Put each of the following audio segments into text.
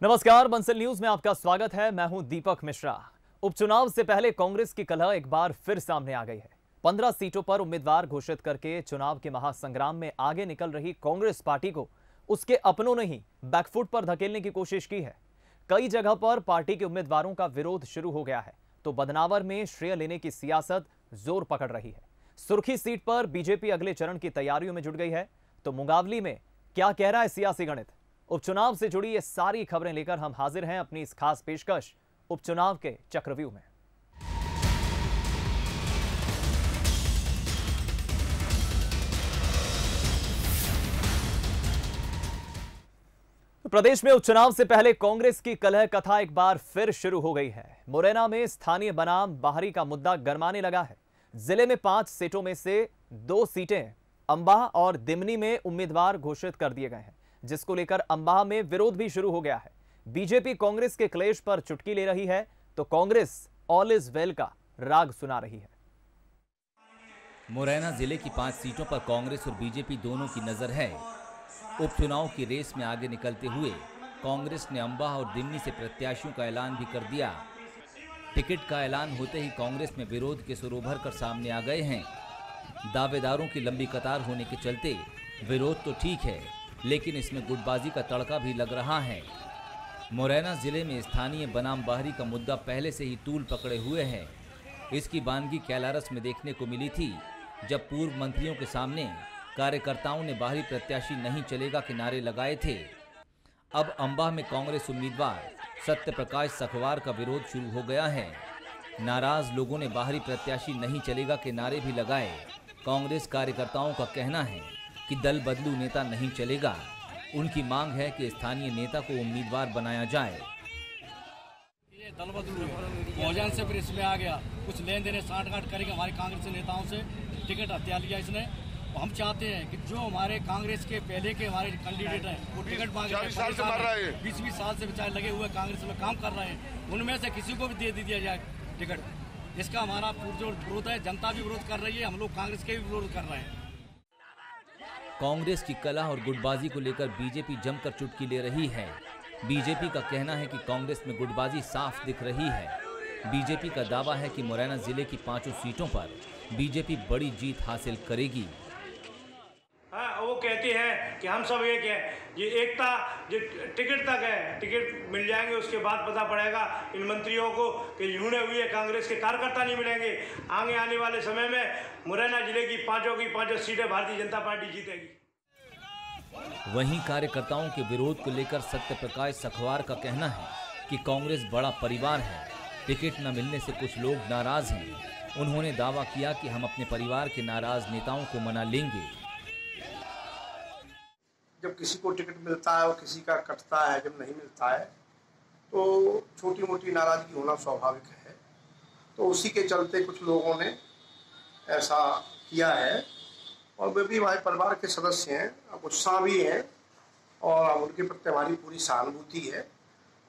नमस्कार, बंसल न्यूज में आपका स्वागत है। मैं हूं दीपक मिश्रा। उपचुनाव से पहले कांग्रेस की कलह एक बार फिर सामने आ गई है। 15 सीटों पर उम्मीदवार घोषित करके चुनाव के महासंग्राम में आगे निकल रही कांग्रेस पार्टी को उसके अपनों ने ही बैकफुट पर धकेलने की कोशिश की है। कई जगह पर पार्टी के उम्मीदवारों का विरोध शुरू हो गया है, तो बदनावर में श्रेय लेने की सियासत जोर पकड़ रही है। सुर्खी सीट पर बीजेपी अगले चरण की तैयारियों में जुट गई है, तो मुंगावली में क्या कह रहा है सियासी गणित? उपचुनाव से जुड़ी ये सारी खबरें लेकर हम हाजिर हैं अपनी इस खास पेशकश उपचुनाव के चक्रव्यूह में। प्रदेश में उपचुनाव से पहले कांग्रेस की कलह कथा एक बार फिर शुरू हो गई है। मुरैना में स्थानीय बनाम बाहरी का मुद्दा गरमाने लगा है। जिले में 5 सीटों में से 2 सीटें अंबाह और दिमनी में उम्मीदवार घोषित कर दिए गए हैं, जिसको लेकर अंबाह में विरोध भी शुरू हो गया है। बीजेपी कांग्रेस के क्लेश पर चुटकी ले रही है, तो कांग्रेस ऑल इज वेल का राग सुना रही है। मुरैना जिले की 5 सीटों पर कांग्रेस और बीजेपी दोनों की नजर है। उपचुनाव की रेस में आगे निकलते हुए कांग्रेस ने अंबाह और दिमनी से प्रत्याशियों का ऐलान भी कर दिया। टिकट का ऐलान होते ही कांग्रेस में विरोध के सुर उभर कर सामने आ गए हैं। दावेदारों की लंबी कतार होने के चलते विरोध तो ठीक है, लेकिन इसमें गुटबाजी का तड़का भी लग रहा है। मुरैना जिले में स्थानीय बनाम बाहरी का मुद्दा पहले से ही तूल पकड़े हुए है। इसकी बानगी कैलारस में देखने को मिली थी, जब पूर्व मंत्रियों के सामने कार्यकर्ताओं ने बाहरी प्रत्याशी नहीं चलेगा के नारे लगाए थे। अब अंबाह में कांग्रेस उम्मीदवार सत्य प्रकाश सखवार का विरोध शुरू हो गया है। नाराज लोगों ने बाहरी प्रत्याशी नहीं चलेगा के नारे भी लगाए। कांग्रेस कार्यकर्ताओं का कहना है कि दल बदलू नेता नहीं चलेगा। उनकी मांग है कि स्थानीय नेता को उम्मीदवार बनाया जाए। ये दल बदलू भोजन से फिर इसमें आ गया, कुछ लेन देने साठ-गांठ करेंगे हमारे कांग्रेस नेताओं से। टिकट हत्या लिया इसने। हम चाहते हैं कि जो हमारे कांग्रेस के पहले के हमारे कैंडिडेट हैं वो टिकट मांगे 20 साल से बेचारे लगे हुए कांग्रेस में काम कर रहे हैं, उनमें से किसी को भी दे दिया जाए टिकट। इसका हमारा पुरजोर विरोध है। जनता भी विरोध कर रही है, हम लोग कांग्रेस के भी विरोध कर रहे हैं। कांग्रेस की कलह और गुटबाजी को लेकर बीजेपी जमकर चुटकी ले रही है। बीजेपी का कहना है कि कांग्रेस में गुटबाजी साफ दिख रही है। बीजेपी का दावा है कि मुरैना जिले की 5 सीटों पर बीजेपी बड़ी जीत हासिल करेगी। वो कहती है कि हम सब एक हैं, ये एकता जो टिकट तक है, टिकट मिल जाएंगे उसके बाद पता पड़ेगा इन मंत्रियों को कि यूने हुए कांग्रेस के कार्यकर्ता नहीं मिलेंगे। आगे आने वाले समय में मुरैना जिले की 5 सीटें भारतीय जनता पार्टी जीतेगी। वहीं कार्यकर्ताओं के विरोध को लेकर सत्य प्रकाश सखवार का कहना है कि कांग्रेस बड़ा परिवार है, टिकट न मिलने से कुछ लोग नाराज हैं। उन्होंने दावा किया कि हम अपने परिवार के नाराज नेताओं को मना लेंगे। जब किसी को टिकट मिलता है और किसी का कटता है, जब नहीं मिलता है तो छोटी मोटी नाराजगी होना स्वाभाविक है। तो उसी के चलते कुछ लोगों ने ऐसा किया है, और वे भी हमारे परिवार के सदस्य हैं, उत्साह भी हैं और उनके प्रति हमारी पूरी सहानुभूति है।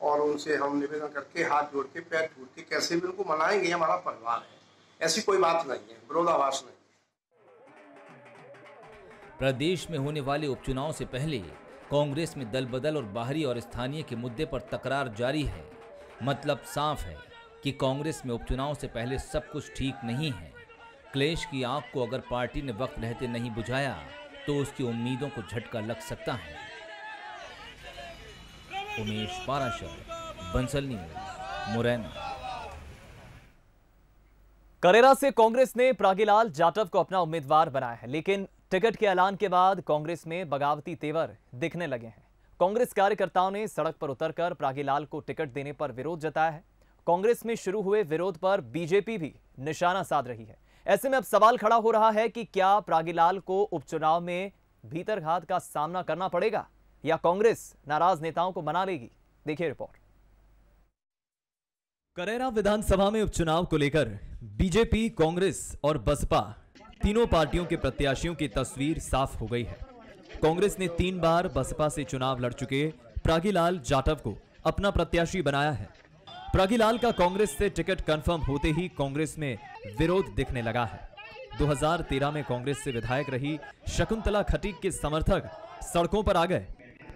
और उनसे हम निवेदन करके हाथ जोड़ के पैर छूट के कैसे भी उनको मनाएंगे। हमारा परिवार है, ऐसी कोई बात नहीं है, विरोधाभास नहीं। प्रदेश में होने वाले उपचुनाव से पहले कांग्रेस में दल बदल और बाहरी और स्थानीय के मुद्दे पर तकरार जारी है। मतलब साफ है कि कांग्रेस में उपचुनाव से पहले सब कुछ ठीक नहीं है। क्लेश की आग को अगर पार्टी ने वक्त रहते नहीं बुझाया तो उसकी उम्मीदों को झटका लग सकता है। उमेश पाराशर, बंसल न्यूज, मुरैना। करेरा से कांग्रेस ने प्रागीलाल जाटव को अपना उम्मीदवार बनाया है, लेकिन टिकट के ऐलान के बाद कांग्रेस में बगावती तेवर दिखने लगे हैं। कांग्रेस कार्यकर्ताओं ने सड़क पर उतरकर प्रागीलाल को टिकट देने पर विरोध जताया है। कांग्रेस में शुरू हुए विरोध पर बीजेपी भी निशाना साध रही है। ऐसे में अब सवाल खड़ा हो रहा है कि क्या प्रागीलाल को उपचुनाव में भीतरघात का सामना करना पड़ेगा या कांग्रेस नाराज नेताओं को मना लेगी? देखिए रिपोर्ट। करेरा विधानसभा में उपचुनाव को लेकर बीजेपी, कांग्रेस और बसपा तीनों पार्टियों के प्रत्याशियों की तस्वीर साफ हो गई है। कांग्रेस ने 3 बार बसपा से चुनाव लड़ चुके प्रागीलाल जाटव को अपना प्रत्याशी बनाया है। प्रागीलाल का कांग्रेस से टिकट कंफर्म होते ही कांग्रेस में विरोध दिखने लगा है। 2013 में कांग्रेस से विधायक रही शकुंतला खटीक के समर्थक सड़कों पर आ गए।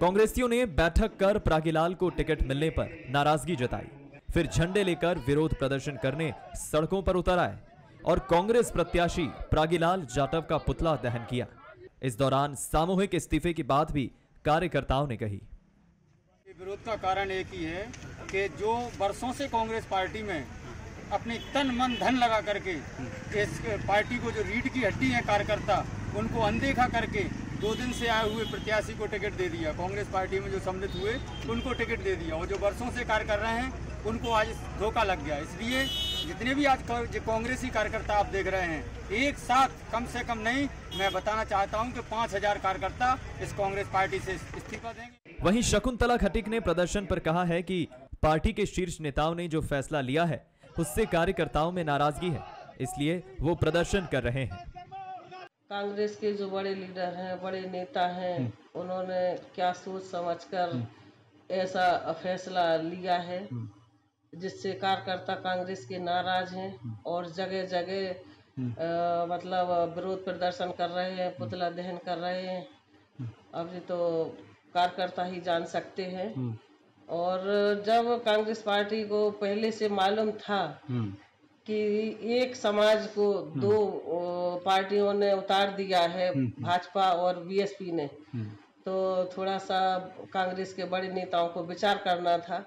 कांग्रेसियों ने बैठक कर प्रागीलाल को टिकट मिलने पर नाराजगी जताई, फिर झंडे लेकर विरोध प्रदर्शन करने सड़कों पर उतर आए और कांग्रेस प्रत्याशी प्रागीलाल जाटव का पुतला दहन किया। इस दौरान सामूहिक इस्तीफे की बात भी कार्यकर्ताओं ने कही। विरोध का कारण एक ही है कि जो वर्षों से कांग्रेस पार्टी में अपनी तन मन धन लगा करके इस पार्टी को जो रीढ़ की हड्डी है कार्यकर्ता, उनको अनदेखा करके 2 दिन से आए हुए प्रत्याशी को टिकट दे दिया। कांग्रेस पार्टी में जो सम्मिलित हुए उनको टिकट दे दिया और जो वर्षों से कार्य कर रहे हैं उनको आज धोखा लग गया। इसलिए जितने भी आज कांग्रेसी कार्यकर्ता आप देख रहे हैं, एक साथ कम से कम नहीं, मैं बताना चाहता हूं कि 5000 कार्यकर्ता इस कांग्रेस पार्टी से इस्तीफा देंगे। वहीं शकुंतला खटीक ने प्रदर्शन पर कहा है कि पार्टी के शीर्ष नेताओं ने जो फैसला लिया है उससे कार्यकर्ताओं में नाराजगी है, इसलिए वो प्रदर्शन कर रहे हैं। कांग्रेस के जो बड़े लीडर हैं, बड़े नेता हैं, उन्होंने क्या सोच समझकर ऐसा फैसला लिया है जिससे कार्यकर्ता कांग्रेस के नाराज हैं और जगह जगह मतलब विरोध प्रदर्शन कर रहे हैं, पुतला दहन कर रहे हैं। अभी तो कार्यकर्ता ही जान सकते हैं। और जब कांग्रेस पार्टी को पहले से मालूम था कि एक समाज को 2 पार्टियों ने उतार दिया है, भाजपा और बीएसपी ने, तो थोड़ा सा कांग्रेस के बड़े नेताओं को विचार करना था।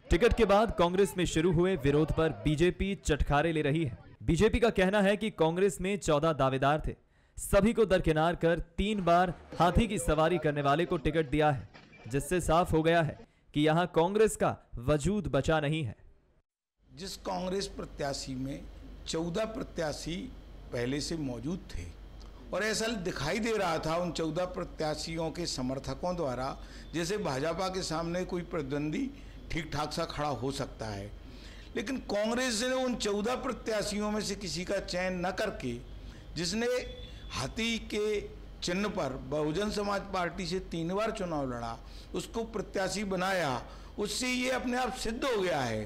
टिकट के बाद कांग्रेस में शुरू हुए विरोध पर बीजेपी चटखारे ले रही है। बीजेपी का कहना है कि कांग्रेस में 14 दावेदार थे, सभी को दरकिनार कर 3 बार हाथी की सवारी करने वाले को टिकट दिया है, जिससे साफ हो गया है कि यहां कांग्रेस का वजूद बचा नहीं है। जिस कांग्रेस प्रत्याशी में 14 प्रत्याशी पहले से मौजूद थे और ऐसा दिखाई दे रहा था उन 14 प्रत्याशियों के समर्थकों द्वारा जैसे भाजपा के सामने कोई प्रतिद्वंदी ठीक ठाक सा खड़ा हो सकता है, लेकिन कांग्रेस ने उन 14 प्रत्याशियों में से किसी का चयन न करके जिसने हाथी के चिन्ह पर बहुजन समाज पार्टी से 3 बार चुनाव लड़ा उसको प्रत्याशी बनाया। उससे ये अपने आप सिद्ध हो गया है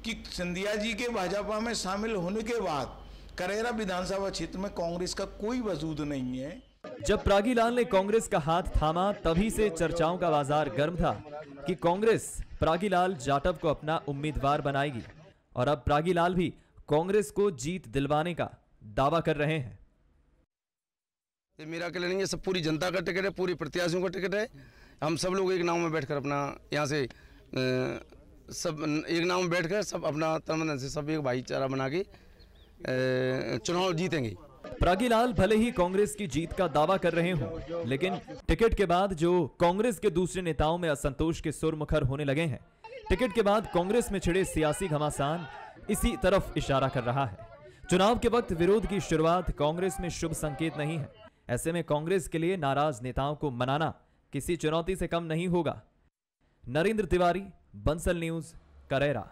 कि सिंधिया जी के भाजपा में शामिल होने के बाद करेरा विधानसभा क्षेत्र में कांग्रेस का कोई वजूद नहीं है। जब प्रागीलाल ने कांग्रेस का हाथ थामा तभी से चर्चाओं का बाजार गर्म था कि कांग्रेस प्रागीलाल जाटव को अपना उम्मीदवार बनाएगी और अब प्रागीलाल भी कांग्रेस को जीत दिलवाने का दावा कर रहे हैं। ये मेरा अकेले नहीं है, सब पूरी जनता का टिकट है, पूरी प्रत्याशियों का टिकट है। हम सब लोग एक नाव में बैठकर अपना यहाँ से सब एक नाव में बैठकर सब अपना तन से सब एक भाईचारा बना के चुनाव जीतेंगे। प्रागीलाल भले ही कांग्रेस की जीत का दावा कर रहे हों, लेकिन टिकट के बाद जो कांग्रेस के दूसरे नेताओं में असंतोष के सुर मुखर होने लगे हैं, टिकट के बाद कांग्रेस में छिड़े सियासी घमासान इसी तरफ इशारा कर रहा है। चुनाव के वक्त विरोध की शुरुआत कांग्रेस में शुभ संकेत नहीं है। ऐसे में कांग्रेस के लिए नाराज नेताओं को मनाना किसी चुनौती से कम नहीं होगा। नरेंद्र तिवारी, बंसल न्यूज, करेरा।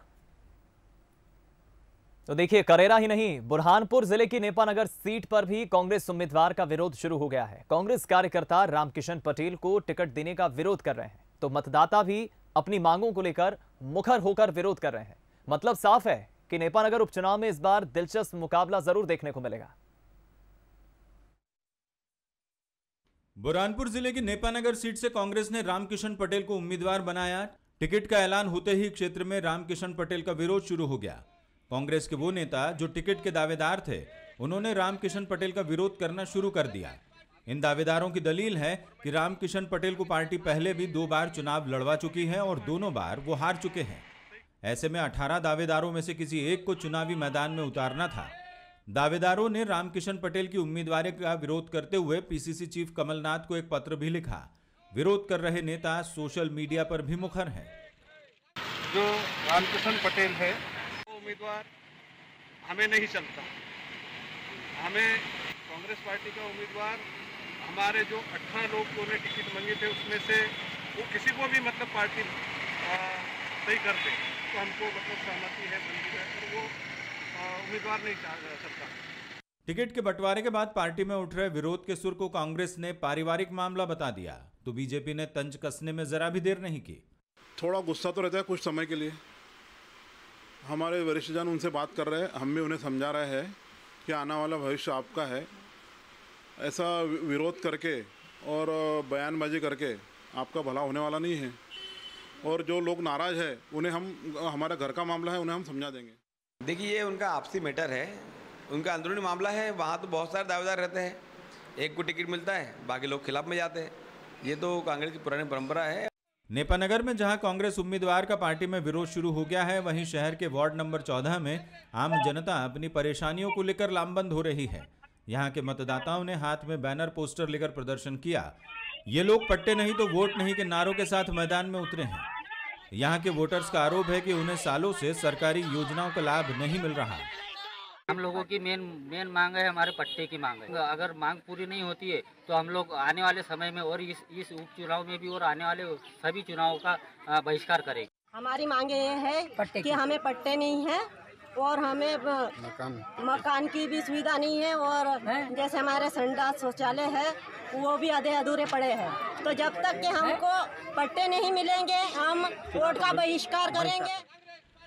तो देखिए, करेरा ही नहीं, बुरहानपुर जिले की नेपानगर सीट पर भी कांग्रेस उम्मीदवार का विरोध शुरू हो गया है। कांग्रेस कार्यकर्ता रामकिशन पटेल को टिकट देने का विरोध कर रहे हैं, तो मतदाता भी अपनी मांगों को लेकर मुखर होकर विरोध कर रहे हैं। मतलब साफ है कि नेपानगर उपचुनाव में इस बार दिलचस्प मुकाबला जरूर देखने को मिलेगा। बुरहानपुर जिले की नेपानगर सीट से कांग्रेस ने रामकिशन पटेल को उम्मीदवार बनाया। टिकट का ऐलान होते ही क्षेत्र में रामकिशन पटेल का विरोध शुरू हो गया। कांग्रेस के वो नेता जो टिकट के दावेदार थे, उन्होंने रामकिशन पटेल का विरोध करना शुरू कर दिया। इन दावेदारों की दलील है कि रामकिशन पटेल को पार्टी पहले भी 2 बार चुनाव लड़वा चुकी है और दोनों बार वो हार चुके हैं। ऐसे में 18 दावेदारों में से किसी एक को चुनावी मैदान में उतारना था। दावेदारों ने रामकिशन पटेल की उम्मीदवारी का विरोध करते हुए पीसीसी चीफ कमलनाथ को एक पत्र भी लिखा। विरोध कर रहे नेता सोशल मीडिया पर भी मुखर हैं। जो रामकिशन पटेल है उम्मीदवार हमें नहीं चलता। हमें कांग्रेस पार्टी का उम्मीदवार, हमारे जो 18 लोग जो ने टिकट मांगे थे उसमें से वो किसी को भी मतलब पार्टी सही कर दे तो हमको मतलब सहमति है, मंजूर है, पर वो उम्मीदवार नहीं चाह सकता। टिकट के बंटवारे के बाद पार्टी में उठ रहे विरोध के सुर को कांग्रेस ने पारिवारिक मामला बता दिया, तो बीजेपी ने तंज कसने में जरा भी देर नहीं की। थोड़ा गुस्सा तो रहता है कुछ समय के लिए। हमारे वरिष्ठजन उनसे बात कर रहे हैं, हम भी उन्हें समझा रहे हैं कि आने वाला भविष्य आपका है। ऐसा विरोध करके और बयानबाजी करके आपका भला होने वाला नहीं है। और जो लोग नाराज़ है उन्हें हमारा घर का मामला है, उन्हें हम समझा देंगे। देखिए, ये उनका आपसी मैटर है, उनका अंदरूनी मामला है। वहाँ तो बहुत सारे दावेदार रहते हैं, एक को टिकट मिलता है, बाकी लोग खिलाफ में जाते हैं। ये तो कांग्रेस की पुरानी परंपरा है। नेपानगर में जहां कांग्रेस उम्मीदवार का पार्टी में विरोध शुरू हो गया है, वहीं शहर के वार्ड नंबर 14 में आम जनता अपनी परेशानियों को लेकर लामबंद हो रही है। यहां के मतदाताओं ने हाथ में बैनर पोस्टर लेकर प्रदर्शन किया। ये लोग पट्टे नहीं तो वोट नहीं के नारों के साथ मैदान में उतरे हैं। यहाँ के वोटर्स का आरोप है कि उन्हें सालों से सरकारी योजनाओं का लाभ नहीं मिल रहा। हम लोगों की मेन मांग है, हमारे पट्टे की मांग है। अगर मांग पूरी नहीं होती है तो हम लोग आने वाले समय में और इस उपचुनाव में भी और आने वाले सभी चुनावों का बहिष्कार करेंगे। हमारी मांगे ये है कि हमें पट्टे नहीं है और हमें मकान की भी सुविधा नहीं है, और जैसे हमारे संडास शौचालय है वो भी आधे अधूरे पड़े हैं। तो जब तक कि हमको पट्टे नहीं मिलेंगे हम वोट का बहिष्कार करेंगे।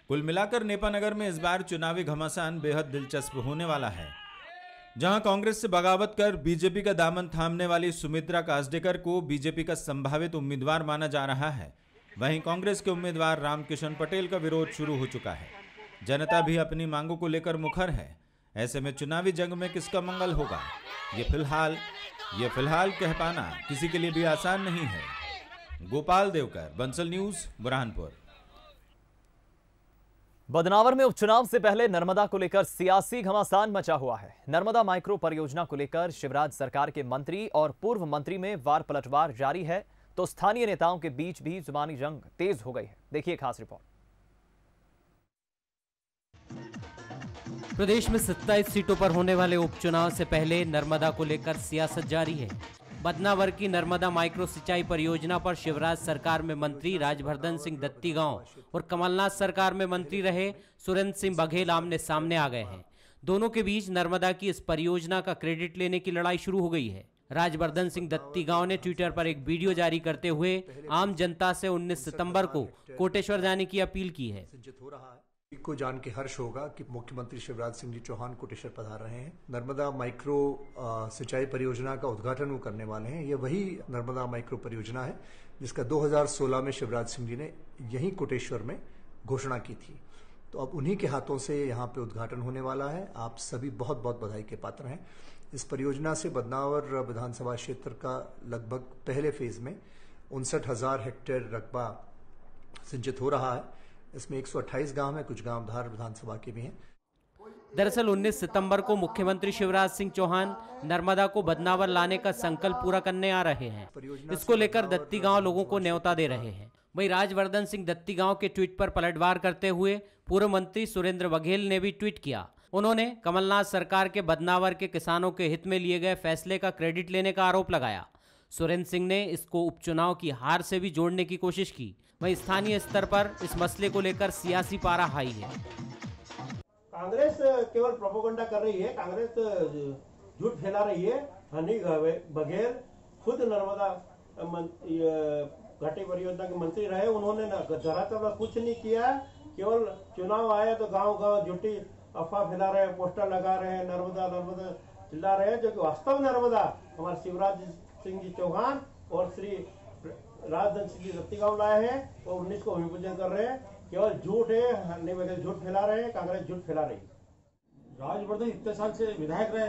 कुल मिलाकर नेपानगर में इस बार चुनावी घमासान बेहद दिलचस्प होने वाला है। जहां कांग्रेस से बगावत कर बीजेपी का दामन थामने वाली सुमित्रा कास्डेकर को बीजेपी का संभावित उम्मीदवार माना जा रहा है, वहीं कांग्रेस के उम्मीदवार रामकिशन पटेल का विरोध शुरू हो चुका है। जनता भी अपनी मांगों को लेकर मुखर है। ऐसे में चुनावी जंग में किसका मंगल होगा, ये फिलहाल कह पाना किसी के लिए भी आसान नहीं है। गोपाल देवकर, बंसल न्यूज, बुरहानपुर। बदनावर में उपचुनाव से पहले नर्मदा को लेकर सियासी घमासान मचा हुआ है। नर्मदा माइक्रो परियोजना को लेकर शिवराज सरकार के मंत्री और पूर्व मंत्री में वार पलटवार जारी है, तो स्थानीय नेताओं के बीच भी जुबानी जंग तेज हो गई है। देखिए खास रिपोर्ट। प्रदेश में 27 सीटों पर होने वाले उपचुनाव से पहले नर्मदा को लेकर सियासत जारी है। बदनावर की नर्मदा माइक्रो सिंचाई परियोजना पर शिवराज सरकार में मंत्री राजवर्धन सिंह दत्तीगांव और कमलनाथ सरकार में मंत्री रहे सुरेंद्र सिंह बघेल आमने सामने आ गए हैं। दोनों के बीच नर्मदा की इस परियोजना का क्रेडिट लेने की लड़ाई शुरू हो गई है। राजवर्धन सिंह दत्तीगांव ने ट्विटर पर एक वीडियो जारी करते हुए आम जनता से 19 सितंबर को कोटेश्वर जाने की अपील की है। को जान के हर्ष होगा कि मुख्यमंत्री शिवराज सिंह जी चौहान कोटेश्वर पधार रहे हैं। नर्मदा माइक्रो सिंचाई परियोजना का उद्घाटन वो करने वाले हैं। ये वही नर्मदा माइक्रो परियोजना है जिसका 2016 में शिवराज सिंह जी ने यहीं कोटेश्वर में घोषणा की थी। तो अब उन्हीं के हाथों से यहाँ पे उद्घाटन होने वाला है। आप सभी बहुत बहुत बधाई के पात्र हैं। इस परियोजना से बदनावर विधानसभा क्षेत्र का लगभग पहले फेज में 59,000 हेक्टेयर रकबा सिंचित हो रहा है। इसमें 128 गांव हैं, कुछ गांव धार विधानसभा के भी हैं। दरअसल 19 सितंबर को मुख्यमंत्री शिवराज सिंह चौहान नर्मदा को बदनावर लाने का संकल्प पूरा करने आ रहे हैं। इसको लेकर दत्तीगांव लोगों को न्योता दे रहे हैं। वहीं राजवर्धन सिंह दत्तीगांव के ट्वीट पर पलटवार करते हुए पूर्व मंत्री सुरेंद्र बघेल ने भी ट्वीट किया। उन्होंने कमलनाथ सरकार के बदनावर के किसानों के हित में लिए गए फैसले का क्रेडिट लेने का आरोप लगाया। सुरेंद्र सिंह ने इसको उपचुनाव की हार से भी जोड़ने की कोशिश की। वहीं स्थानीय स्तर पर इस मसले को लेकर सियासी पारा हाई है। कांग्रेस केवल प्रोपोगंडा कर रही है, कांग्रेस झूठ फैला रही है। हनी बघेल खुद नर्मदा घाटी परियोजना के मंत्री रहे, उन्होंने धरातल कुछ नहीं किया। केवल चुनाव आया तो गांव झूठी अफवाह फैला रहे हैं, पोस्टर लगा रहे हैं, नर्मदा नर्मदा चिल्ला रहे हैं, जो कि वास्तव नर्मदा हमारे शिवराज सिंह जी चौहान और श्री राजवर्धन सिंह जी दत्तीगांव लाए हैं और 19 को भूमि पूजन कर रहे हैं। केवल झूठ है, झूठ फैला रहे हैं, कांग्रेस झूठ फैला रही है। राजवर्धन इतने साल से विधायक रहे,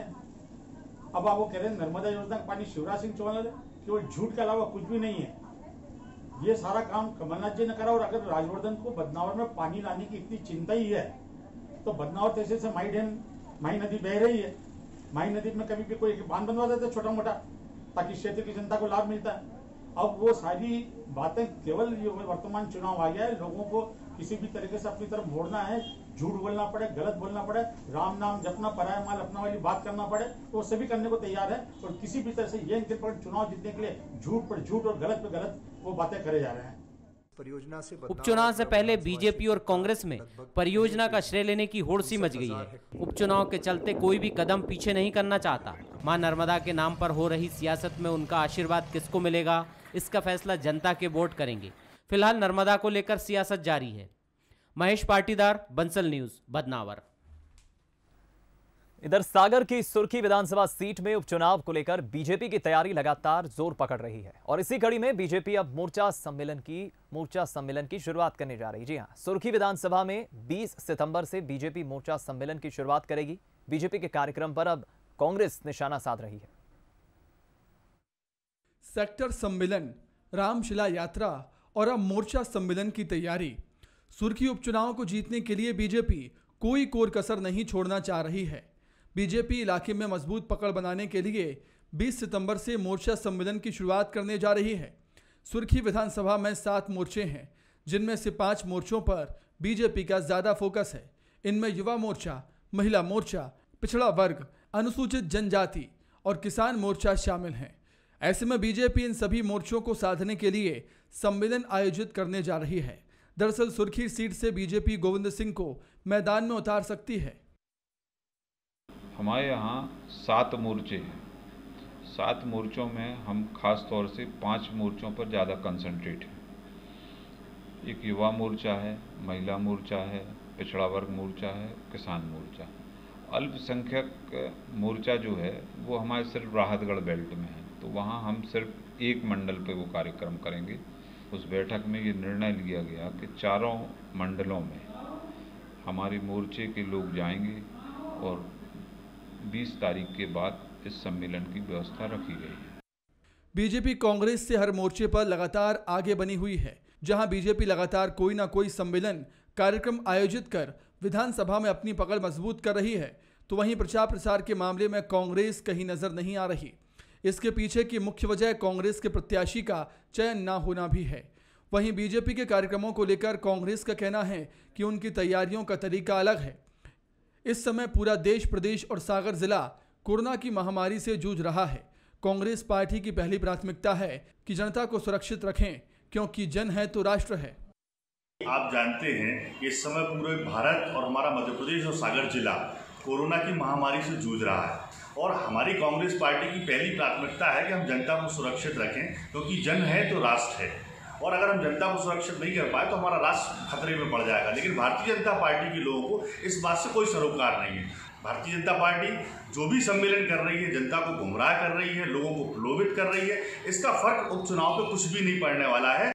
अब आप वो कह रहे हैं नर्मदा योजना का पानी शिवराज सिंह चौहान, केवल झूठ के अलावा कुछ भी नहीं है। ये सारा काम कमलनाथ जी ने करा। और अगर राजवर्धन को बदनावर में पानी लाने की इतनी चिंता ही है तो बदनावर तहसील से माही नदी बह रही है। माही नदी में कभी भी कोई बांध बनवा देते छोटा मोटा, ताकि क्षेत्र की जनता को लाभ मिलता है। अब वो सारी बातें केवल वर्तमान चुनाव आ गया है, लोगों को किसी भी तरीके से अपनी तरफ मोड़ना है, झूठ बोलना पड़े, गलत बोलना पड़े, राम नाम जपना, पराया माल अपना वाली बात करना पड़े, तो सभी करने को तैयार है। और किसी भी तरह से ये चुनाव जीतने के लिए झूठ पर झूठ और गलत पर गलत वो बातें करे जा रहे हैं। परियोजना से उपचुनाव से पहले बीजेपी और कांग्रेस में परियोजना का श्रेय लेने की होड़ सी मच गई है। उपचुनाव के चलते कोई भी कदम पीछे नहीं करना चाहता। मां नर्मदा के नाम पर हो रही सियासत में उनका आशीर्वाद किसको मिलेगा, इसका फैसला जनता के वोट करेंगे। फिलहाल नर्मदा को लेकर सियासत जारी है। महेश पाटीदार, बंसल न्यूज, बदनावर। इधर सागर की सुर्खी विधानसभा सीट में उपचुनाव को लेकर बीजेपी की तैयारी लगातार जोर पकड़ रही है और इसी कड़ी में बीजेपी अब मोर्चा सम्मेलन की शुरुआत करने जा रही है। जी हां, सुर्खी विधानसभा में 20 सितंबर से बीजेपी मोर्चा सम्मेलन की शुरुआत करेगी। बीजेपी के कार्यक्रम पर अब कांग्रेस निशाना साध रही है। सेक्टर सम्मेलन, रामशिला यात्रा और अब मोर्चा सम्मेलन की तैयारी। सुर्खी उपचुनाव को जीतने के लिए बीजेपी कोई कोर कसर नहीं छोड़ना चाह रही है। बीजेपी इलाके में मजबूत पकड़ बनाने के लिए 20 सितंबर से मोर्चा सम्मेलन की शुरुआत करने जा रही है। सुर्खी विधानसभा में 7 मोर्चे हैं, जिनमें से 5 मोर्चों पर बीजेपी का ज्यादा फोकस है। इनमें युवा मोर्चा, महिला मोर्चा, पिछड़ा वर्ग, अनुसूचित जनजाति और किसान मोर्चा शामिल हैं। ऐसे में बीजेपी इन सभी मोर्चों को साधने के लिए सम्मेलन आयोजित करने जा रही है। दरअसल सुर्खी सीट से बीजेपी गोविंद सिंह को मैदान में उतार सकती है। हमारे यहाँ 7 मोर्चे हैं। 7 मोर्चों में हम खास तौर से 5 मोर्चों पर ज़्यादा कंसंट्रेट हैं। एक युवा मोर्चा है, महिला मोर्चा है, पिछड़ा वर्ग मोर्चा है, किसान मोर्चा। अल्पसंख्यक मोर्चा जो है वो हमारे सिर्फ राहतगढ़ बेल्ट में है, तो वहाँ हम सिर्फ एक मंडल पे वो कार्यक्रम करेंगे। उस बैठक में ये निर्णय लिया गया कि चारों मंडलों में हमारे मोर्चे के लोग जाएंगे और 20 तारीख के बाद इस सम्मेलन की व्यवस्था रखी गई है। बीजेपी कांग्रेस से हर मोर्चे पर लगातार आगे बनी हुई है। जहां बीजेपी लगातार कोई ना कोई सम्मेलन कार्यक्रम आयोजित कर विधानसभा में अपनी पकड़ मजबूत कर रही है, तो वहीं प्रचार प्रसार के मामले में कांग्रेस कहीं नजर नहीं आ रही। इसके पीछे की मुख्य वजह कांग्रेस के प्रत्याशी का चयन ना होना भी है। वहीं बीजेपी के कार्यक्रमों को लेकर कांग्रेस का कहना है कि उनकी तैयारियों का तरीका अलग है। इस समय पूरा देश, प्रदेश और सागर जिला कोरोना की महामारी से जूझ रहा है। कांग्रेस पार्टी की पहली प्राथमिकता है कि जनता को सुरक्षित रखें, क्योंकि जन है तो राष्ट्र है। आप जानते हैं इस समय पूरे भारत और हमारा मध्य प्रदेश और सागर जिला कोरोना की महामारी से जूझ रहा है और हमारी कांग्रेस पार्टी की पहली प्राथमिकता है कि हम जनता को सुरक्षित रखें, क्योंकि जन है तो राष्ट्र है। और अगर हम जनता को सुरक्षित नहीं कर पाए तो हमारा राष्ट्र खतरे में पड़ जाएगा। लेकिन भारतीय जनता पार्टी के लोगों को इस बात से कोई सरोकार नहीं है। भारतीय जनता पार्टी जो भी सम्मेलन कर रही है, जनता को गुमराह कर रही है, लोगों को प्रलोभित कर रही है। इसका फर्क उपचुनाव पे कुछ भी नहीं पड़ने वाला है।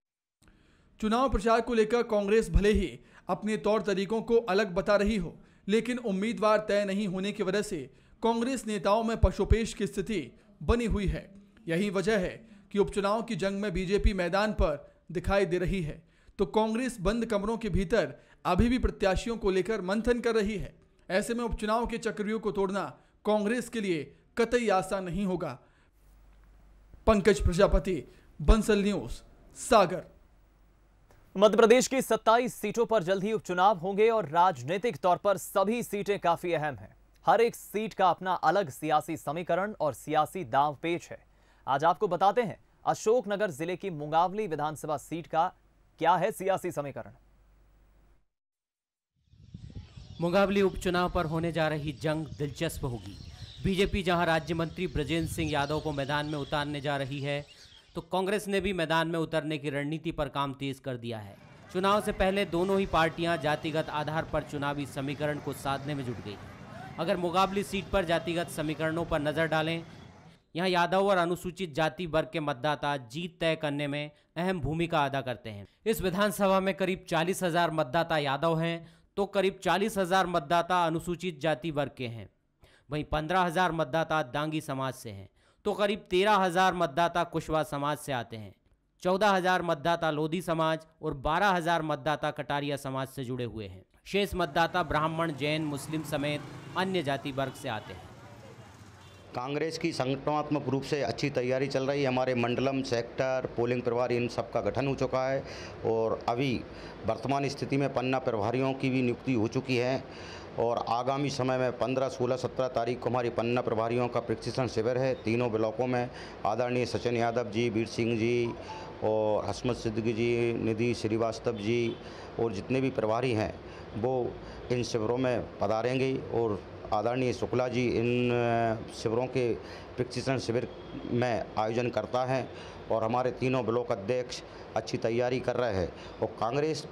चुनाव प्रचार को लेकर कांग्रेस भले ही अपने तौर तरीकों को अलग बता रही हो, लेकिन उम्मीदवार तय नहीं होने की वजह से कांग्रेस नेताओं में पशोपेश की स्थिति बनी हुई है। यही वजह है कि उपचुनाव की जंग में बीजेपी मैदान पर दिखाई दे रही है, तो कांग्रेस बंद कमरों के भीतर अभी भी प्रत्याशियों को लेकर मंथन कर रही है। ऐसे में उपचुनाव के चक्रव्यूह को तोड़ना कांग्रेस के लिए कतई आसान नहीं होगा। पंकज प्रजापति, बंसल न्यूज, सागर। मध्य प्रदेश की 27 सीटों पर जल्द ही उपचुनाव होंगे और राजनीतिक तौर पर सभी सीटें काफी अहम हैं। हर एक सीट का अपना अलग सियासी समीकरण और सियासी दांवपेच है। आज आपको बताते हैं अशोकनगर जिले की मुंगावली विधानसभा सीट का क्या है सियासी समीकरण। मुंगावली उपचुनाव पर होने जा रही जंग दिलचस्प होगी। बीजेपी जहां राज्य मंत्री ब्रजेंद्र सिंह यादव को मैदान में उतारने जा रही है, तो कांग्रेस ने भी मैदान में उतरने की रणनीति पर काम तेज कर दिया है। चुनाव से पहले दोनों ही पार्टियां जातिगत आधार पर चुनावी समीकरण को साधने में जुट गई हैं। अगर मुंगावली सीट पर जातिगत समीकरणों पर नजर डालें, यहाँ यादव और अनुसूचित जाति वर्ग के मतदाता जीत तय करने में अहम भूमिका अदा करते हैं। इस विधानसभा में करीब 40,000 मतदाता यादव हैं, तो करीब 40,000 मतदाता अनुसूचित जाति वर्ग के हैं। वहीं 15,000 मतदाता दांगी समाज से हैं, तो करीब 13,000 मतदाता कुशवाहा समाज से आते हैं। 14,000 मतदाता लोधी समाज और 12,000 मतदाता कटारिया समाज से जुड़े हुए हैं। शेष मतदाता ब्राह्मण, जैन, मुस्लिम समेत अन्य जाति वर्ग से आते हैं। कांग्रेस की संगठनात्मक रूप से अच्छी तैयारी चल रही है। हमारे मंडलम, सेक्टर, पोलिंग प्रभारी इन सब का गठन हो चुका है और अभी वर्तमान स्थिति में पन्ना प्रभारियों की भी नियुक्ति हो चुकी है और आगामी समय में 15, 16, 17 तारीख को हमारी पन्ना प्रभारियों का प्रशिक्षण शिविर है। तीनों ब्लॉकों में आदरणीय सचिन यादव जी, वीर सिंह जी और हसमत सिद्दीकी जी, निधि श्रीवास्तव जी और जितने भी प्रभारी हैं वो इन शिविरों में पधारेंगे और आदरणीय शुक्ला जी इन शिविरों के प्रशिक्षण शिविर में आयोजन करता है और हमारे तीनों ब्लॉक अध्यक्ष अच्छी तैयारी कर रहे हैं और कांग्रेस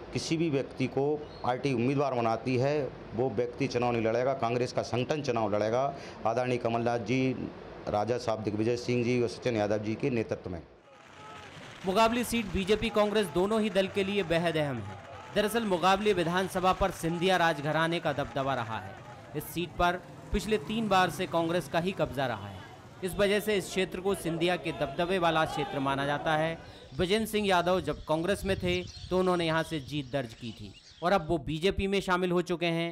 किसी भी व्यक्ति को पार्टी उम्मीदवार बनाती है वो व्यक्ति चुनाव नहीं लड़ेगा, कांग्रेस का संगठन चुनाव लड़ेगा आदरणीय कमलनाथ जी, राजा साहब दिग्विजय सिंह जी और सचिन यादव जी के नेतृत्व में। मुकाबली सीट बीजेपी कांग्रेस दोनों ही दल के लिए बेहद अहम है। दरअसल मुकाबली विधानसभा पर सिंधिया राजघराने का दबदबा रहा है। इस सीट पर पिछले 3 बार से कांग्रेस का ही कब्जा रहा है। इस वजह से इस क्षेत्र को सिंधिया के दबदबे वाला क्षेत्र माना जाता है। विजेंद्र सिंह यादव जब कांग्रेस में थे तो उन्होंने यहां से जीत दर्ज की थी और अब वो बीजेपी में शामिल हो चुके हैं।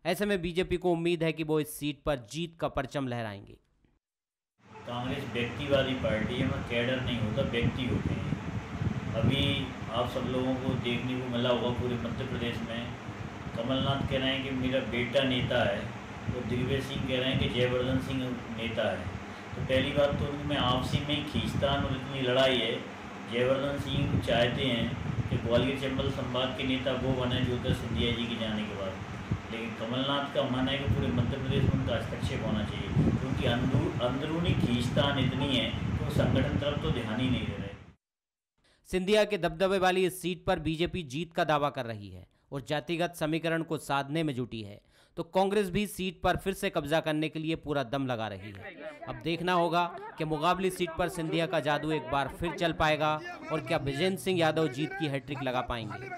ऐसे में बीजेपी को उम्मीद है कि वो इस सीट पर जीत का परचम लहराएंगे। कांग्रेस व्यक्तिवादी पार्टी है, कैडर नहीं होता, व्यक्ति होते हैं। अभी आप सब लोगों को देखने को मिला होगा पूरे मध्य प्रदेश में कमलनाथ कह रहे हैं कि मेरा बेटा नेता है और दिग्विजय सिंह कह रहे हैं कि जयवर्धन सिंह नेता है। तो पहली बात तो उनमें आपसी में खींचतान और इतनी लड़ाई है। जयवर्धन सिंह चाहते हैं कि ग्वालियर चंबल संभाग के नेता वो बने ज्योतिरादित्य सिंधिया जी के जाने के बाद, लेकिन कमलनाथ का मन है कि पूरे मध्य प्रदेश में उनका हस्तक्षेप होना चाहिए, क्योंकि अंदरूनी खींचतान इतनी है कि वो संगठन तरफ तो ध्यान ही नहीं दे रहे। सिंधिया के दबदबे वाली इस सीट पर बीजेपी जीत का दावा कर रही है और जातिगत समीकरण को साधने में जुटी है, तो कांग्रेस भी सीट पर फिर से कब्जा करने के लिए पूरा दम लगा रही है। अब देखना होगा कि मुकाबली सीट पर सिंधिया का जादू एक बार फिर चल पाएगा और क्या विजेंद्र सिंह यादव जीत की हैट्रिक लगा पाएंगे।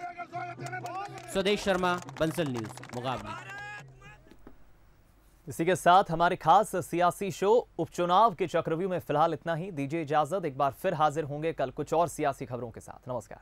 स्वदेश शर्मा, बंसल न्यूज, मुकाबली। इसी के साथ हमारे खास सियासी शो उपचुनाव के चक्रव्यूह में फिलहाल इतना ही। दीजिए इजाजत, एक बार फिर हाजिर होंगे कल कुछ और सियासी खबरों के साथ। नमस्कार।